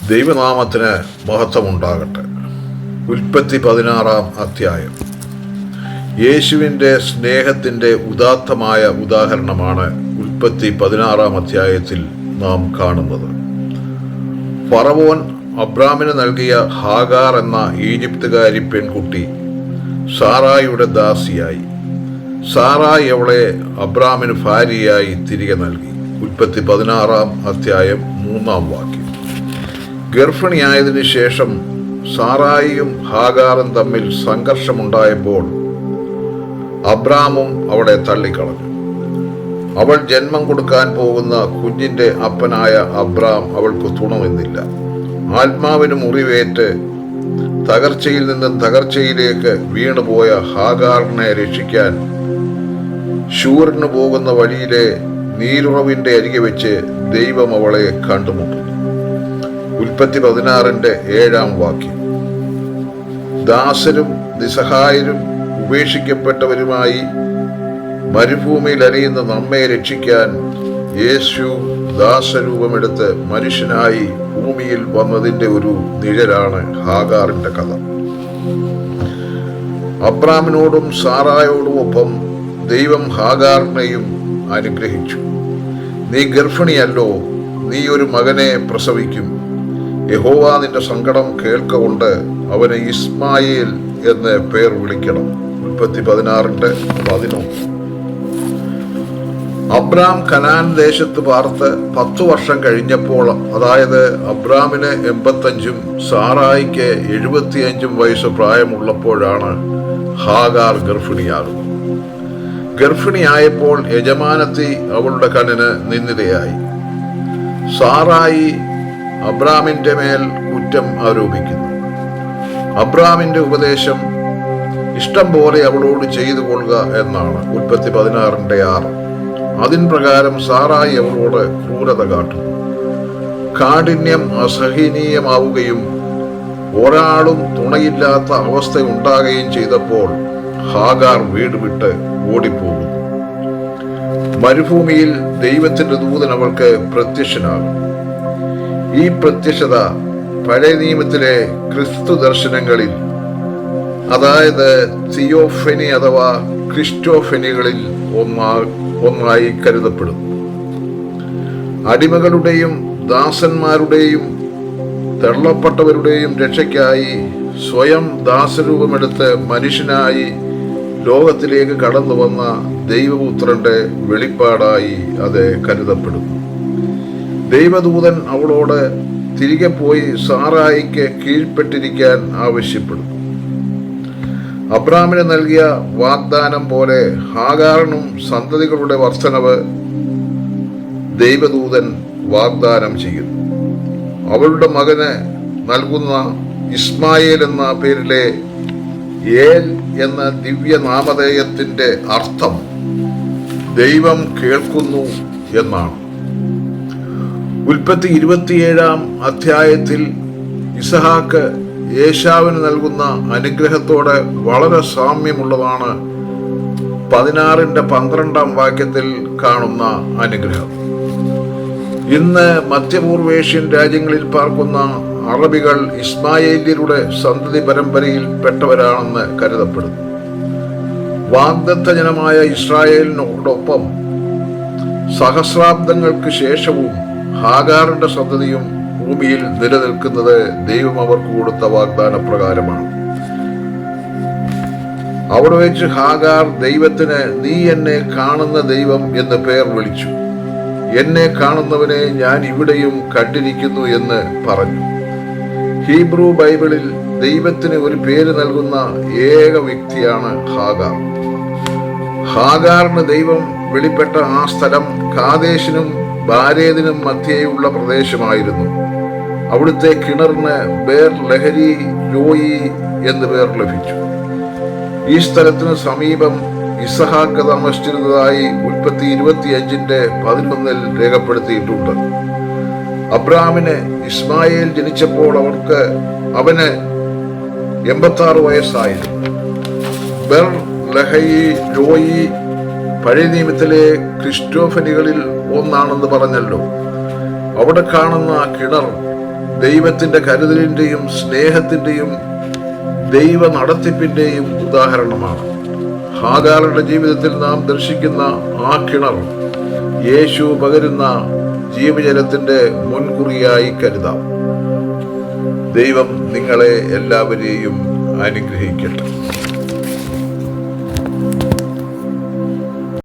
ദൈവനാമത്തിന് മഹത്വമുണ്ടാകട്ടെ. ഉൽപ്പത്തി 16-ാം അധ്യായം. യേശുവിൻ്റെ സ്നേഹത്തിൻ്റെ ഉദാത്തമായ ഉദാഹരണമാണ് ഉൽപ്പത്തി 16-ാം അധ്യായത്തിൽ നാം കാണുന്നത്. ഫറവോൻ അബ്രാമിന് നൽകിയ ഹാഗാർ എന്ന ഈജിപ്തുകാരി പെൺകുട്ടി സാറായിയുടെ ദാസിയായി. സാറായി അവളെ അബ്രാമിന് ഭാര്യയായി തിരികെ നൽകി. ഉൽപ്പത്തി 16-ാം അധ്യായം 3-ാം വാക്യം. ഗർഭിണിയായതിനു ശേഷം സാറായിയും ഹാഗാറും തമ്മിൽ സംഘർഷമുണ്ടായപ്പോൾ അബ്രാമും അവളെ തള്ളിക്കളഞ്ഞു. അവൾ ജന്മം കൊടുക്കാൻ പോകുന്ന കുഞ്ഞിൻ്റെ അപ്പനായ അബ്രാം അവൾക്ക് തുണനിന്നില്ല. ആത്മാവിന് മുറിവേറ്റ് തകർച്ചയിൽ നിന്നും തകർച്ചയിലേക്ക് വീണുപോയ ഹാഗാറിനെ രക്ഷിക്കാൻ ശൂറിന് പോകുന്ന വഴിയിലെ നീരുറവിൻ്റെ അരികെ വെച്ച് ദൈവം അവളെ കണ്ടുമുട്ടുന്നു. ഉൽപ്പത്തി 16-ന്റെ 7-ാം വാക്യം. ദാസരും നിസ്സഹായരും ഉപേക്ഷിക്കപ്പെട്ടവരുമായി മരുഭൂമിയിൽ അലയുന്ന നമ്മെ രക്ഷിക്കാൻ യേശു ദാസരൂപമെടുത്ത് മനുഷ്യനായി ഭൂമിയിൽ വന്നതിൻ്റെ ഒരു നിഴലാണ് ഹാഗാറിന്റെ കഥ. അബ്രാമിനോടും സാറായോടും ഒപ്പം ദൈവം ഹാഗാറിനെയും അനുഗ്രഹിച്ചു. നീ ഗർഭിണിയല്ലോ, നീ ഒരു മകനെ പ്രസവിക്കും. യഹോവ നിന്റെ സങ്കടം കേൾക്കൊണ്ട് അവന് ഇസ്മായേൽ എന്ന് പേർ വിളിക്കണം. ഉൽപ്പത്തി 16-ന്റെ 11. അബ്രാം കനാൻ ദേശത്ത് പാർത്ത് 10 വർഷം കഴിഞ്ഞപ്പോൾ, അതായത് അബ്രാമിന് 85-ഉം സാറായിക്ക് 75-ഉം വയസ്സ് പ്രായമുള്ളപ്പോഴാണ് ഹാഗാർ ഗർഭിണിയാകുന്നത്. ഗർഭിണിയായപ്പോൾ യജമാനത്തി അവളുടെ കണ്ണിന് നിന്ദിതയായി. സാറായി അബ്രാമിന്റെ മേൽ കുറ്റം ആരോപിക്കുന്നു. അബ്രാമിന്റെ ഉപദേശം ഇഷ്ടം പോലെ അവളോട് ചെയ്തു കൊള്ളുക എന്നാണ്. ഉൽപ്പത്തി 16-ന്റെ 6. അതിൻ പ്രകാരം സാറായി അവളോട് ക്രൂരത കാട്ടുന്നു. കാഠിന്യം അസഹനീയമാവുകയും ഒരാളും തുണയില്ലാത്ത അവസ്ഥ ഉണ്ടാകുകയും ചെയ്തപ്പോൾ ഹാഗാർ വീട് വിട്ട് ഓടിപ്പോകുന്നു. മരുഭൂമിയിൽ ദൈവത്തിന്റെ ദൂതൻ അവൾക്ക് പ്രത്യക്ഷനാകും. ഈ പ്രത്യക്ഷത പഴയ നിയമത്തിലെ ക്രിസ്തു ദർശനങ്ങളിൽ, അതായത് തിയോഫനി അഥവാ ക്രിസ്റ്റോഫനികളിൽ ഒന്നായി കരുതപ്പെടുന്നു. അടിമകളുടെയും ദാസന്മാരുടെയും തള്ളപ്പെട്ടവരുടെയും രക്ഷയ്ക്കായി സ്വയം ദാസരൂപമെടുത്ത് മനുഷ്യനായി ലോകത്തിലേക്ക് കടന്നു വന്ന ദൈവപുത്രന്റെ വെളിപ്പാടായി അത് കരുതപ്പെടുന്നു. ദൈവദൂതൻ അവളോട് തിരികെ പോയി സാറായിക്ക് കീഴ്പ്പെട്ടിരിക്കാൻ ആവശ്യപ്പെടും. അബ്രാമിന് നൽകിയ വാഗ്ദാനം പോലെ ഹാഗാറിനും സന്തതികളുടെ വർധനവ് ദൈവദൂതൻ വാഗ്ദാനം ചെയ്യുന്നു. അവളുടെ മകന് നൽകുന്ന ഇസ്മായേൽ എന്ന പേരിലെ ഏൽ എന്ന ദിവ്യ നാമധേയത്തിന്റെ അർത്ഥം ദൈവം കേൾക്കുന്നു എന്നാണ്. ഉൽപ്പത്തി 27-ാം അധ്യായത്തിൽ ഇസഹാക്ക് ഏശാവിന് നൽകുന്ന അനുഗ്രഹത്തോടെ വളരെ സാമ്യമുള്ളതാണ് 16-ന്റെ 12-ാം വാക്യത്തിൽ കാണുന്ന അനുഗ്രഹം. ഇന്ന് മധ്യപൂർവേഷ്യൻ രാജ്യങ്ങളിൽ പാർക്കുന്ന അറബികൾ ഇസ്മായേല്യരുടെ സന്തതി പരമ്പരയിൽ പെട്ടവരാണെന്ന് കരുതപ്പെടുന്നു. വാഗ്ദത്ത ജനമായ ഇസ്രായേലിനോടൊപ്പം സഹസ്രാബ്ദങ്ങൾക്ക് ശേഷവും ഹാഗാറിന്റെ സന്തതിയും ഭൂമിയിൽ നിലനിൽക്കുന്നത് ദൈവം അവർക്ക് കൊടുത്ത വാഗ്ദാന പ്രകാരമാണ്. അവിടെ വെച്ച് ഹാഗാർ ദൈവത്തിന് നീ എന്നെ കാണുന്ന ദൈവം എന്ന് പേർ വിളിച്ചു. എന്നെ കാണുന്നവനെ ഞാൻ ഇവിടെയും കണ്ടിരിക്കുന്നു എന്ന് പറഞ്ഞു. ഹീബ്രു ബൈബിളിൽ ദൈവത്തിന് ഒരു പേര് നൽകുന്ന ഏക വ്യക്തിയാണ് ഹാഗാർ. ഹാഗാറിന് ദൈവം വെളിപ്പെട്ട ആ സ്ഥലം കാദേശിനും ബാരേദിനും മധ്യേയുള്ള പ്രദേശമായിരുന്നു. അവിടുത്തെ കിണറിന് ബേർ ലഹരി രോയി എന്ന് പേർ ലഭിച്ചു. ഈ സ്ഥലത്തിന് സമീപം ഇസഹാക്ക് താമസിച്ചിരുന്നതായി ഉൽപ്പത്തി 25-ന്റെ 11-ൽ രേഖപ്പെടുത്തിയിട്ടുണ്ട്. അബ്രാമിന് ഇസ്മായേൽ ജനിച്ചപ്പോൾ അവന് 86 വയസ്സായിരുന്നു. ബെർ ലഹയി രോയി പഴയ നിയമത്തിലെ ക്രിസ്റ്റോഫനികളിൽ ഒന്നാണെന്ന് പറഞ്ഞല്ലോ. അവിടെ കാണുന്ന കിണർ ദൈവത്തിന്റെ കരുതലിന്റെയും സ്നേഹത്തിന്റെയും ദൈവ നടത്തിപ്പിന്റെയും ഉദാഹരണമാണ്. ഹാഗാറിന്റെ ജീവിതത്തിൽ നാം ദർശിക്കുന്ന ആ കിണർ യേശു പകരുന്ന ജീവജലത്തിന്റെ മുൻകുറിയായി കരുതാം. ദൈവം നിങ്ങളെ എല്ലാവരെയും അനുഗ്രഹിക്കട്ടെ.